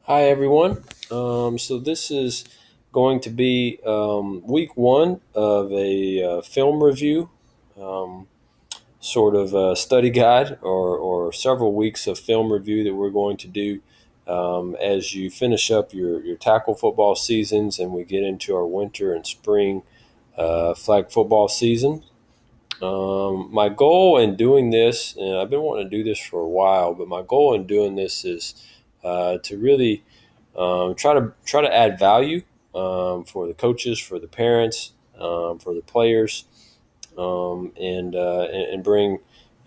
Hi, everyone. So this is going to be week one of a film review, um, sort of a study guide, or several weeks of film review that we're going to do as you finish up your tackle football seasons and we get into our winter and spring flag football season. My goal in doing this, and I've been wanting to do this for a while, but my goal in doing this is to really try to add value for the coaches, for the parents, for the players, and bring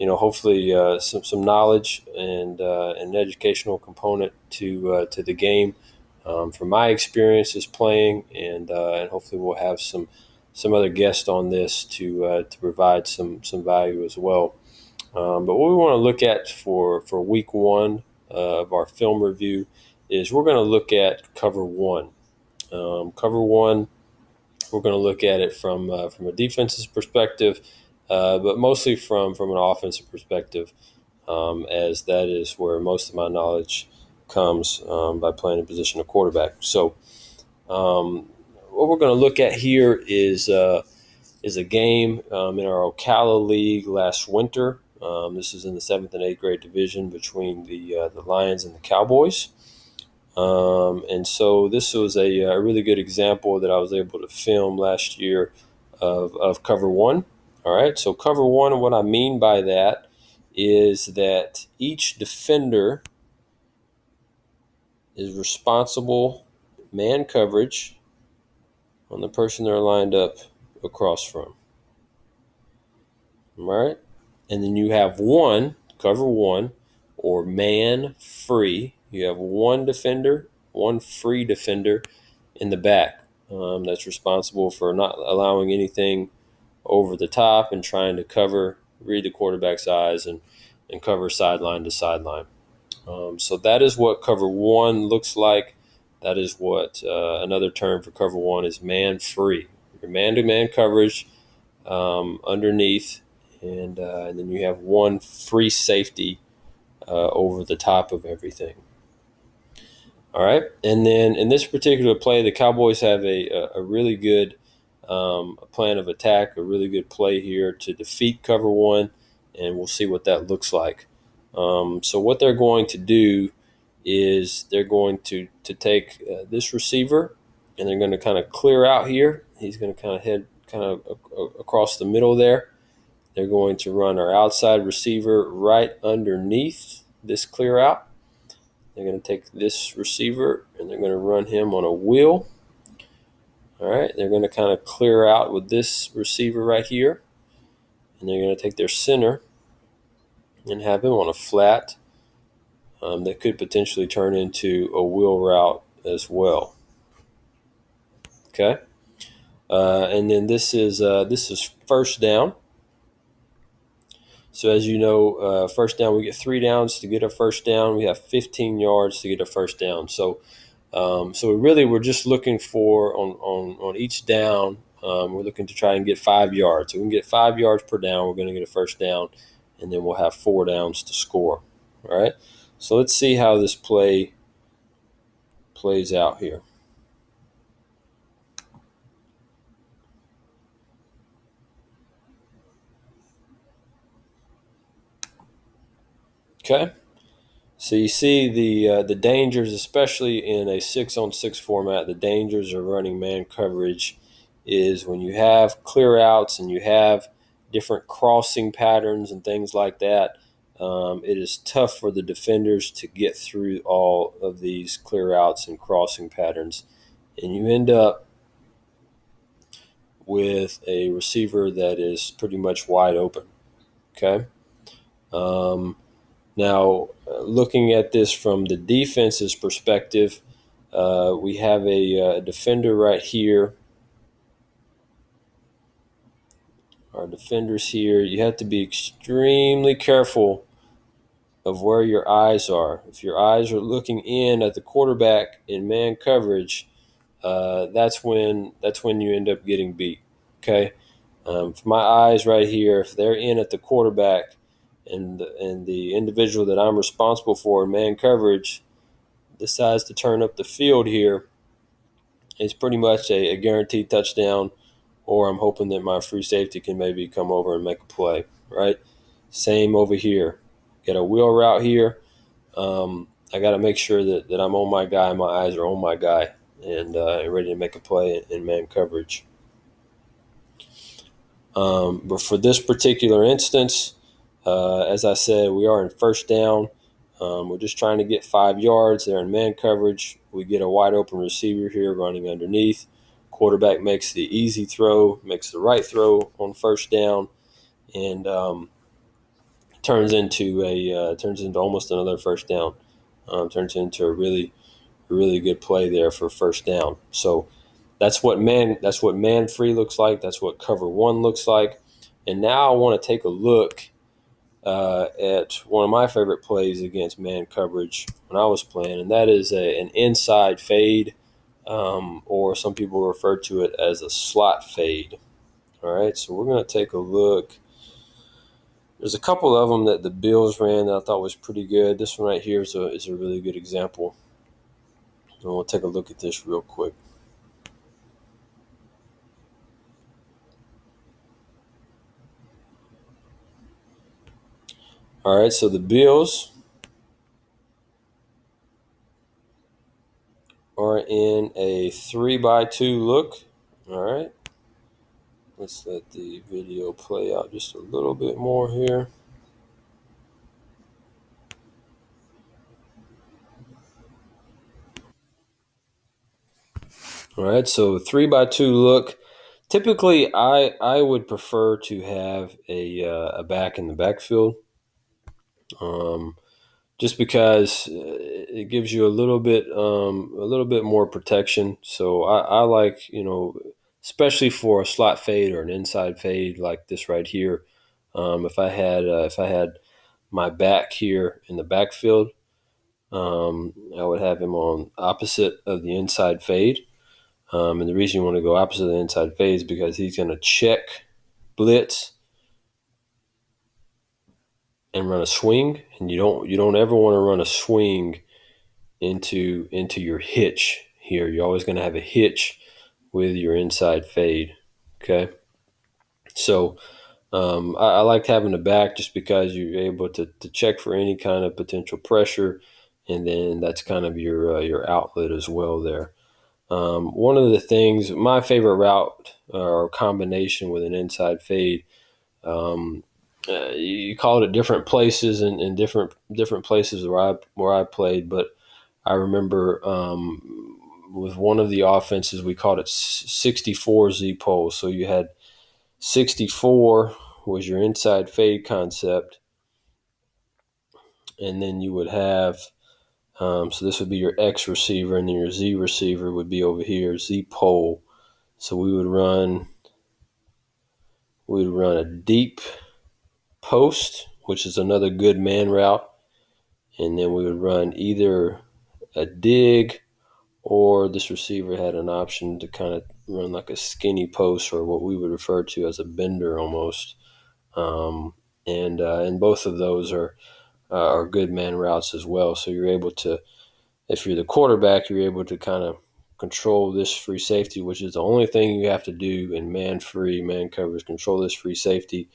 hopefully some knowledge and an educational component to the game from my experiences playing, and hopefully we'll have some other guests on this to provide some value as well. But what we want to look at for week one of our film review is we're going to look at cover one. Cover one, we're going to look at it from a defensive perspective, but mostly from an offensive perspective, as that is where most of my knowledge comes by playing a position of quarterback. So what we're going to look at here is a game in our Ocala League last winter. This is in the seventh and eighth grade division between the Lions and the Cowboys. And so this was a really good example that I was able to film last year of cover one. All right, so cover one, and what I mean by that is that each defender is responsible man coverage on the person they're lined up across from. All right, and then you have one, cover one, or man free. You have one defender, one free defender in the back that's responsible for not allowing anything over the top and trying to read the quarterback's eyes and cover sideline to sideline. So that is what cover one looks like. That is what another term for cover one is man free. Your man to man coverage underneath, and then you have one free safety over the top of everything. All right, and then in this particular play, the Cowboys have a really good plan of attack, a really good play here to defeat cover one, and we'll see what that looks like. So what they're going to do is they're going to take this receiver, and they're going to kind of clear out here. He's going to kind of head kind of across the middle there. They're going to run our outside receiver right underneath this clear out. They're going to take this receiver and they're going to run him on a wheel. All right, they're going to kind of clear out with this receiver right here. And they're going to take their center and have him on a flat that could potentially turn into a wheel route as well. Okay, and then this is first down. So as you know, first down, we get 3 downs to get a first down. We have 15 yards to get a first down. So we're just looking for on each down. We're looking to try and get 5 yards. So we can get 5 yards per down. We're going to get a first down, and then we'll have 4 downs to score. All right. So let's see how this play plays out here. Okay. So you see the dangers, especially in a 6-on-6 format. The dangers of running man coverage is when you have clear outs and you have different crossing patterns and things like that. It is tough for the defenders to get through all of these clear outs and crossing patterns, and you end up with a receiver that is pretty much wide open. Okay. Now, looking at this from the defense's perspective, we have a defender right here. Our defenders here, you have to be extremely careful of where your eyes are. If your eyes are looking in at the quarterback in man coverage, that's when you end up getting beat. Okay, if my eyes right here, if they're in at the quarterback and the individual that I'm responsible for in man coverage, decides to turn up the field here, it's pretty much a guaranteed touchdown, or I'm hoping that my free safety can maybe come over and make a play, right? Same over here. Get a wheel route here. I got to make sure that I'm on my guy, my eyes are on my guy, and ready to make a play in man coverage. But for this particular instance, as I said, we are in first down. We're just trying to get 5 yards. They're in man coverage. We get a wide open receiver here running underneath. Quarterback makes the easy throw, makes the right throw on first down, and turns into almost another first down. Turns into a really good play there for first down. So that's what man free looks like. That's what cover one looks like. And now I want to take a look at one of my favorite plays against man coverage when I was playing, and that is an inside fade, or some people refer to it as a slot fade. All right, so we're going to take a look. There's a couple of them that the Bills ran that I thought was pretty good. This one right here is a really good example. And we'll take a look at this real quick. All right, so the Bills are in a 3-by-2 look. All right. Let's let the video play out just a little bit more here. All right, so 3-by-2 look. Typically, I would prefer to have a back in the backfield, just because it gives you a little bit more protection. So I like, especially for a slot fade or an inside fade like this right here. If I had my back here in the backfield, I would have him on opposite of the inside fade. And the reason you want to go opposite of the inside fade is because he's going to check blitz and run a swing, and you don't ever want to run a swing into your hitch here. You're always going to have a hitch with your inside fade. Okay, so I like having the back just because you're able to check for any kind of potential pressure, and then that's kind of your outlet as well there. One of the things, my favorite route or combination with an inside fade, you call it at different places and in different places where I played, but I remember with one of the offenses we called it 64 Z pole. So you had 64 was your inside fade concept, and then you would have so this would be your X receiver, and then your Z receiver would be over here, Z pole. So we would run a deep post, which is another good man route, and then we would run either a dig, or this receiver had an option to kind of run like a skinny post, or what we would refer to as a bender almost. And both of those are good man routes as well. So you're able to, if you're the quarterback, you're able to kind of control this free safety, which is the only thing you have to do in man coverage, control this free safety.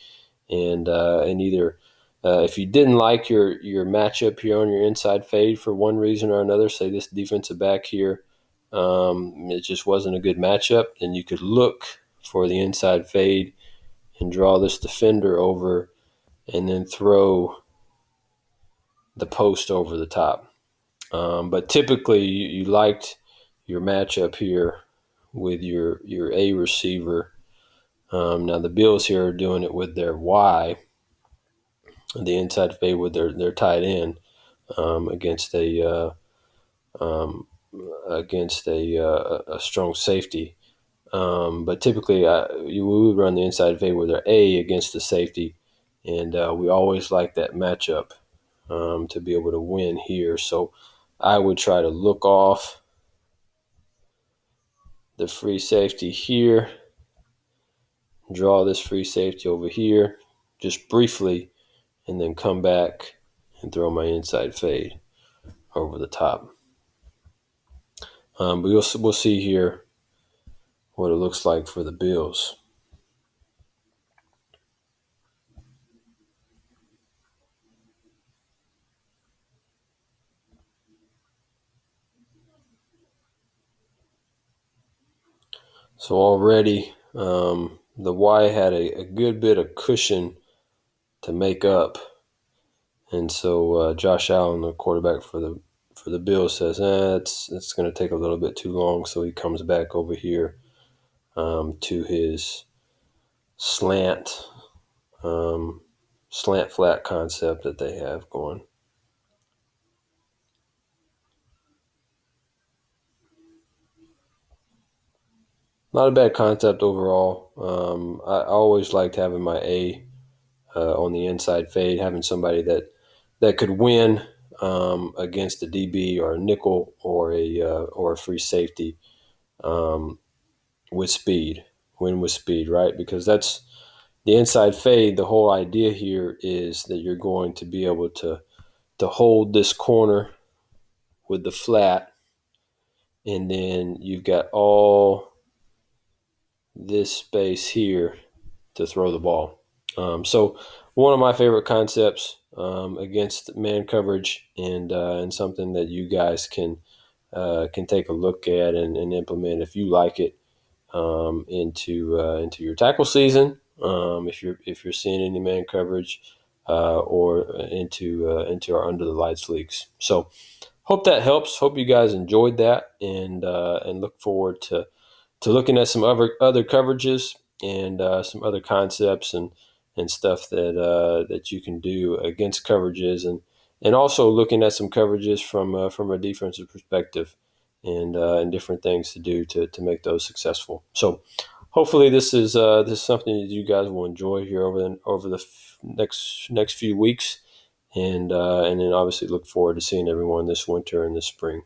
And either if you didn't like your matchup here on your inside fade for one reason or another, say this defensive back here, it just wasn't a good matchup, then you could look for the inside fade and draw this defender over and then throw the post over the top. But typically you liked your matchup here with your A receiver. Now the Bills here are doing it with their Y, the inside fade with their tight end, against a strong safety. But typically we would run the inside fade with their A against the safety, and we always like that matchup to be able to win here. So I would try to look off the free safety here, draw this free safety over here just briefly, and then come back and throw my inside fade over the top. But we'll see here what it looks like for the Bills. So already the Y had a good bit of cushion to make up. And so Josh Allen, the quarterback for the Bills, says, it's going to take a little bit too long. So he comes back over here to his slant flat concept that they have going. Not a bad concept overall. I always liked having my A on the inside fade, having somebody that could win against a DB or a nickel or a free safety with speed, win with speed, right? Because that's the inside fade. The whole idea here is that you're going to be able to hold this corner with the flat, and then you've got all this space here to throw the ball. So one of my favorite concepts against man coverage, and something that you guys can take a look at and implement if you like it into your tackle season. If you're seeing any man coverage or into our under the lights leagues. So hope that helps. Hope you guys enjoyed that, and look forward to looking at some other coverages and some other concepts and stuff that you can do against coverages, and also looking at some coverages from a defensive perspective, and different things to do to make those successful. So hopefully this is something that you guys will enjoy here over the next few weeks, and then obviously look forward to seeing everyone this winter and this spring.